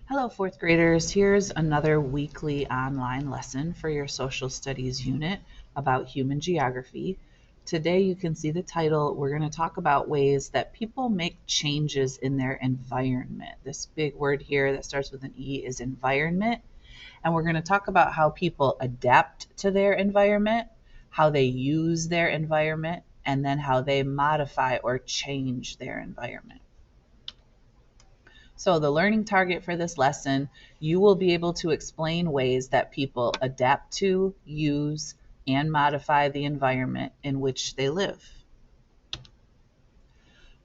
Hello, fourth graders. Here's another weekly online lesson for your social studies unit about human geography. Today, you can see the title. We're going to talk about ways that people make changes in their environment. This big word here that starts with an E is environment. And we're going to talk about how people adapt to their environment, how they use their environment, and then how they modify or change their environment. So the learning target for this lesson, you will be able to explain ways that people adapt to, use, and modify the environment in which they live.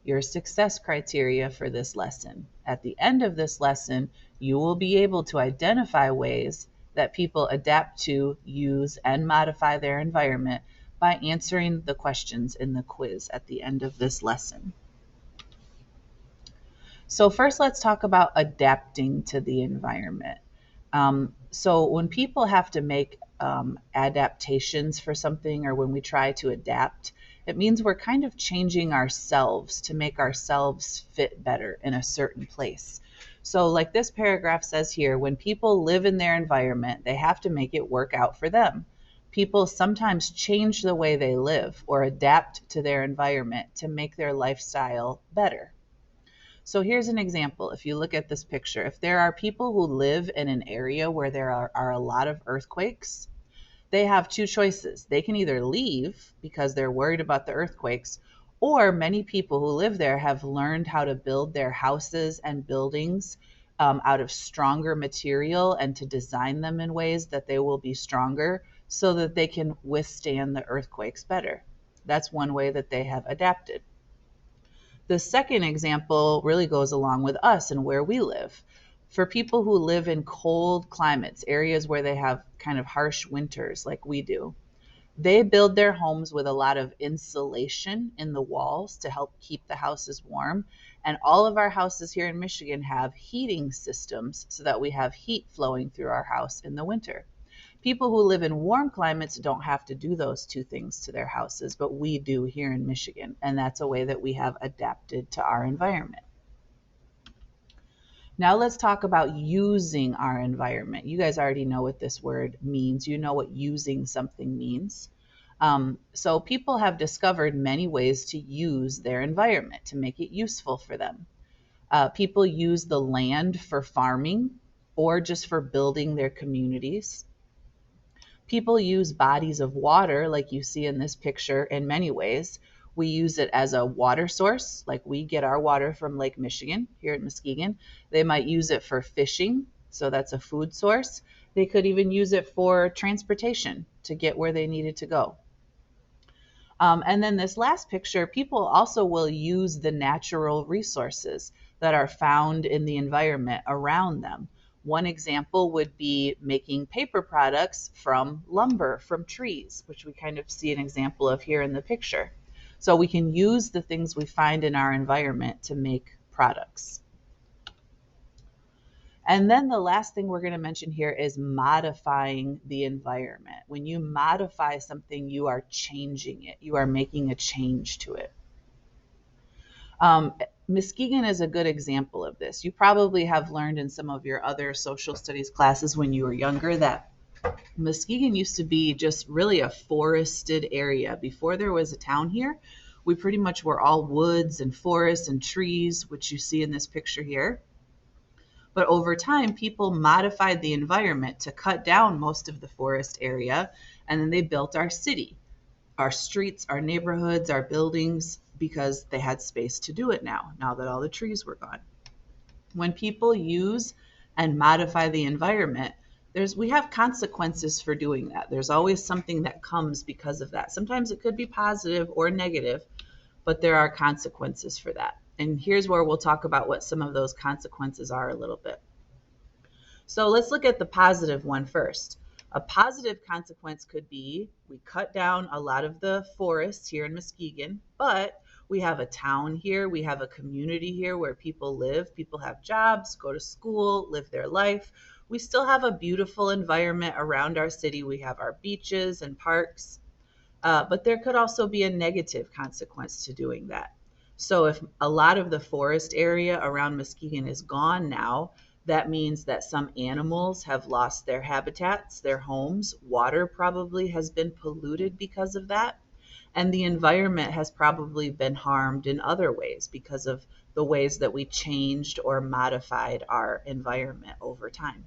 Your success criteria for this lesson. At the end of this lesson, you will be able to identify ways that people adapt to, use, and modify their environment by answering the questions in the quiz at the end of this lesson. So first, let's talk about adapting to the environment. So when people have to make adaptations for something, or when we try to adapt, it means we're kind of changing ourselves to make ourselves fit better in a certain place. So like this paragraph says here, when people live in their environment, they have to make it work out for them. People sometimes change the way they live or adapt to their environment to make their lifestyle better. So here's an example. If you look at this picture, if there are people who live in an area where there are a lot of earthquakes, they have two choices. They can either leave because they're worried about the earthquakes, or many people who live there have learned how to build their houses and buildings out of stronger material and to design them in ways that they will be stronger so that they can withstand the earthquakes better. That's one way that they have adapted. The second example really goes along with us and where we live. For people who live in cold climates, areas where they have kind of harsh winters like we do, they build their homes with a lot of insulation in the walls to help keep the houses warm. And all of our houses here in Michigan have heating systems so that we have heat flowing through our house in the winter. People who live in warm climates don't have to do those two things to their houses, but we do here in Michigan, and that's a way that we have adapted to our environment. Now let's talk about using our environment. You guys already know what this word means. You know what using something means. So people have discovered many ways to use their environment to make it useful for them. People use the land for farming or just for building their communities. People use bodies of water, like you see in this picture, in many ways. We use it as a water source, like we get our water from Lake Michigan here in Muskegon. They might use it for fishing, so that's a food source. They could even use it for transportation to get where they needed to go. And then this last picture, people also will use the natural resources that are found in the environment around them. One example would be making paper products from lumber from trees, which we kind of see an example of here in the picture. So we can use the things we find in our environment to make products. And then the last thing we're going to mention here is modifying the environment. When you modify something, you are changing it. You are making a change to it. Muskegon is a good example of this. You probably have learned in some of your other social studies classes when you were younger that Muskegon used to be just really a forested area. Before there was a town here, we pretty much were all woods and forests and trees, which you see in this picture here. But over time, people modified the environment to cut down most of the forest area, and then they built our city, our streets, our neighborhoods, our buildings, because they had space to do it now that all the trees were gone. When people use and modify the environment, we have consequences for doing that. There's always something that comes because of that. Sometimes it could be positive or negative, but there are consequences for that. And here's where we'll talk about what some of those consequences are a little bit. So let's look at the positive one first. A positive consequence could be we cut down a lot of the forests here in Muskegon, but we have a town here, we have a community here where people live, people have jobs, go to school, live their life. We still have a beautiful environment around our city. We have our beaches and parks, but there could also be a negative consequence to doing that. So if a lot of the forest area around Muskegon is gone now, That means that some animals have lost their habitats, their homes. Water probably has been polluted because of that. And the environment has probably been harmed in other ways because of the ways that we changed or modified our environment over time.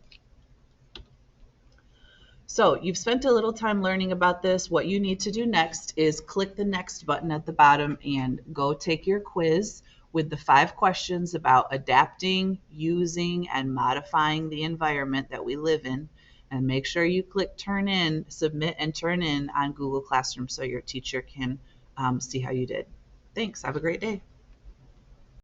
So you've spent a little time learning about this. What you need to do next is click the next button at the bottom and go take your quiz with the 5 questions about adapting, using, and modifying the environment that we live in. And make sure you click turn in, submit, and turn in on Google Classroom so your teacher can see how you did. Thanks. Have a great day.